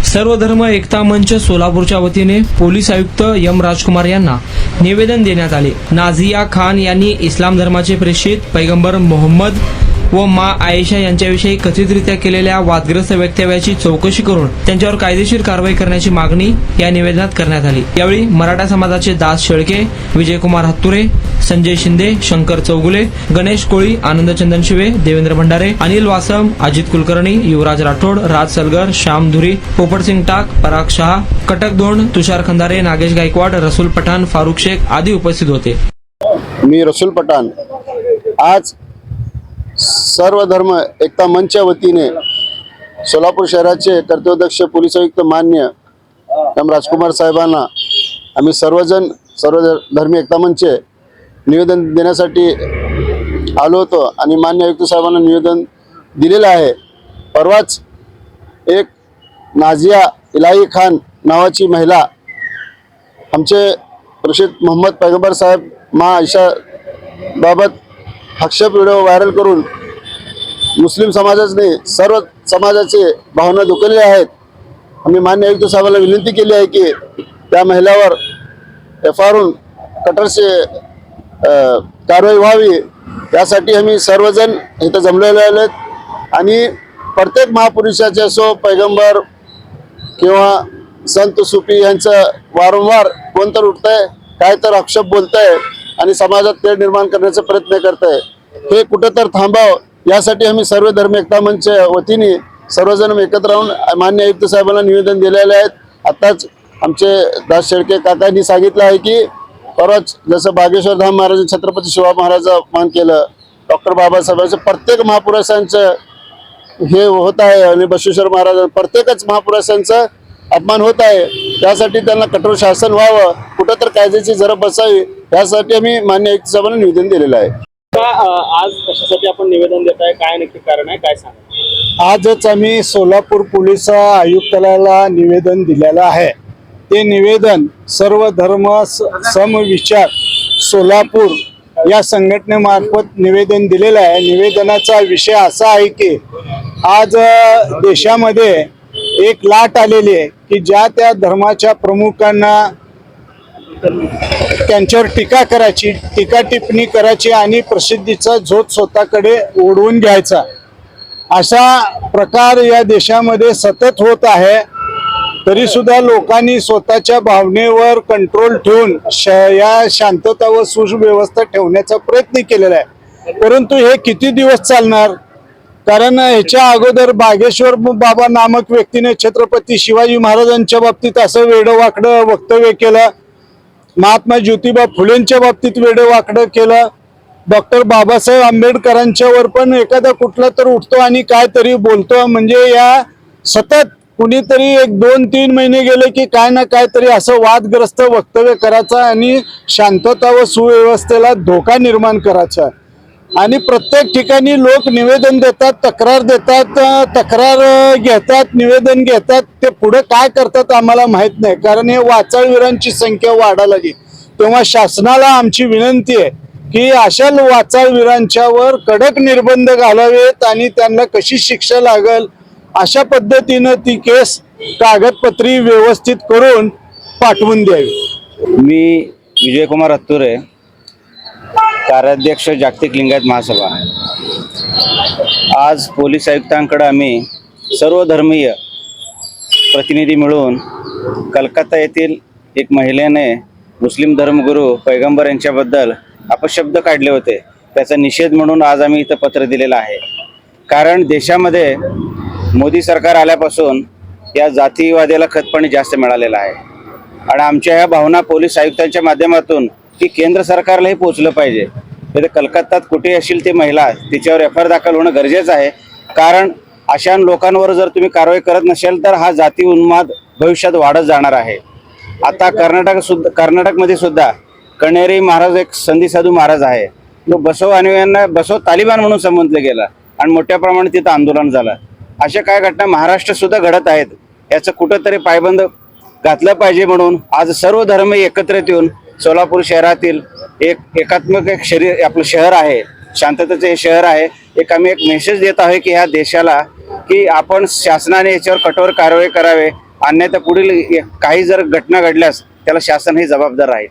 सर्वधर्म एकता मंच सोलापूरच्या वतीने पोलीस आयुक्त एम राजकुमार यांना निवेदन देण्यात आले। नाझिया खान यांनी इस्लाम धर्माचे प्रेषित पैगंबर मोहम्मद व माँ आयशा यांच्याविषयी कथितरित्या केलेल्या वादग्रस्त वक्तव्याची चौकशी करून त्यांच्यावर कायदेशीर कारवाई करण्याची मागणी या निवेदनात करण्यात आली। यावेळी मराठा समाजाचे दास शेळके, विजयकुमार हत्तुरे, संजय शिंदे, शंकर चौगुले, गणेश कोळी, आनंद चंदन शिवे, देवेंद्र भंडारे, अनिल वासम, अजित कुलकर्णी, युवराज राठोड, राज सलगर, श्याम धुरी, पोपटसिंग टाक, पराग शहा, कटक धोंड, तुषार खंदारे, नागेश गायकवाड, रसूल पठाण, फारुख शेख आदी उपस्थित होते। मी रसूल पठाण आज सर्वधर्म एकता मंचच्या वतीने सोलापूर शहराचे कर्तव्यदक्ष पोलीस आयुक्त मान्य एम राजकुमार साहेबांना आम्ही सर्वधर्मी एकता मंचचे निवेदन देण्यासाठी आलो होतो आणि मान्य आयुक्त साहेबांना निवेदन दिलेलं आहे। परवाच एक नाझिया इलाही खान नावाची महिला आमचे प्रेषित मोहम्मद पैगंबर साहेब माँ आयशा बाबत आक्षेप व्हिडिओ व्हायरल करून मुस्लिम समाजाने सर्व समाजाचे भावना दुखवलेल्या आहेत। आम्ही मान्य आयुक्त साहेबांना विनंती केली आहे की त्या महिलावर FIR कठोरसे कारवाई व्हावी, यासाठी आम्ही सर्वजण इथं जमलेले आहेत आणि प्रत्येक महापुरुषाचे असो पैगंबर किंवा संत सुफी यांचं वारंवार कोणतर उठतंय काय तर आक्षेप बोलतंय आणि समाजात तेढ निर्माण करण्याचा प्रयत्न करतंय, हे कुठं तर थांबाव यासाठी आम्ही सर्व धर्म एकता मंचच्या वतीने सर्वजण एकत्र राहून मान्य आयुक्त साहेबांना निवेदन दिलेले आहेत। आताच आमचे दास शेळके काकांनी सांगितलं आहे की परवाच जसं बागेश्वर धाम महाराज छत्रपती शिवाजी महाराजांचं अपमान केलं, डॉक्टर बाबासाहेबांचं प्रत्येक महापुरुषांचं हे होत आहे आणि बसवेश्वर महाराज प्रत्येकच महापुरुषांचं अपमान होत आहे, त्यासाठी त्यांना कठोर शासन व्हावं, कुठं तर कायद्याची जरब बसावी यासाठी आम्ही मान्य आयुक्त साहेबांना निवेदन दिलेलं आहे। आज कशासाठी आपण निवेदन देत आहे, काय नक्की कारण आहे, काय सांगा? आजच आम्ही सोलापूर पोलीस आयुक्तालयाला निवेदन दिलेलं आहे। ते निवेदन सर्व धर्म समविचार सोलापूर या संघटनेमार्फत निवेदन दिलेलं आहे। निवेदनाचा विषय असा आहे की आज देशामध्ये एक लाट आलेली आहे की ज्या त्या धर्माच्या प्रमुखांना त्यांच्यावर टीका करायची, टीका टिप्पणी करायची आणि प्रसिद्धीचा झोत स्वतःकडे ओढवून घ्यायचा, असा प्रकार या देशामध्ये सतत होत आहे। तरी सुद्धा लोकांनी स्वतःच्या भावनेवर कंट्रोल ठेवून या शांतता व सुव्यवस्था ठेवण्याचा प्रयत्न केलेला आहे, परंतु हे किती दिवस चालणार? कारण ह्याच्या अगोदर बागेश्वर बाबा नामक व्यक्तीने छत्रपती शिवाजी महाराजांच्या बाबतीत असं वेडवाकडं वक्तव्य केलं, महात्मा ज्योतिबा फुलेंच्या बाबतीत वेडवाकडं केलं, डॉक्टर बाबासाहेब आंबेडकरांच्यावर पण एखादा कुठला तर उठतो आणि काय तरी बोलतो, म्हणजे या सतत कुणीतरी 1-2-3 महिने गेले की काय ना काय तरी असं वादग्रस्त वक्तव्य करायचं आणि शांतता व सुव्यवस्थेला धोका निर्माण करायचा। आणि प्रत्येक ठिकाणी लोक निवेदन देतात, तक्रार देतात, तक्रार घेतात, निवेदन घेतात, ते पुढे काय करतात आम्हाला माहित नाही, कारण हे वाचाळवीरांची संख्या वाढायला लागली। तेव्हा शासनाला आमची विनंती आहे की अशा वाचाळवीरांच्यावर कडक निर्बंध घालावेत आणि त्यांना कशी शिक्षा लागल अशा पद्धतीनं ती केस कागदपत्री व्यवस्थित करून पाठवून द्यावी। मी विजयकुमार हत्तुरे, कार्याध्यक्ष जागतिक लिंगायत महासभा। आज पोलीस आयुक्तांकडे आम्ही सर्वधर्मीय प्रतिनिधी मिळून कलकत्ता येथील एक महिलेने मुस्लिम धर्मगुरू पैगंबर यांच्याबद्दल अपशब्द काढले होते, त्याचा निषेध म्हणून आज आम्ही इथं पत्र दिलेलं आहे। कारण देशामध्ये मोदी सरकार आल्यापासून या जातीवादाला खतपाणी जास्त मिळालेलं आहे आणि आमच्या ह्या भावना पोलीस आयुक्तांच्या माध्यमातून की केंद्र सरकारलाही पोहोचलं पाहिजे। तर कलकत्तात कुठे असेल ती महिला, तिच्यावर FIR दाखल होणं गरजेचं आहे, कारण अशा लोकांवर जर तुम्ही कारवाई करत नसेल तर हा जाती उन्माद भविष्यात वाढत जाणार आहे। आता कर्नाटकमध्ये सुद्धा कणेरी महाराज एक संधी साधू महाराज आहे, तो बसव अनुयायांना बसव तालिबान म्हणून संबोधलं गेला आणि मोठ्या प्रमाणात तिथं आंदोलन झालं। अशा काय घटना महाराष्ट्र सुद्धा घडत आहेत, याचं कुठंतरी पायबंद घातलं पाहिजे म्हणून आज सर्व धर्म एकत्रित येऊन सोलापूर शहरातील एकात्मक आपलं शहर आहे, शांततेचे हे शहर आहे, आम्ही एक मेसेज देत आहे की ह्या देशाला की आपण शासनाने याच्यावर कठोर कारवाई करावे अन्यथा पुढील काही जर घटना घडल्यास त्याला शासन हे जबाबदार आहे.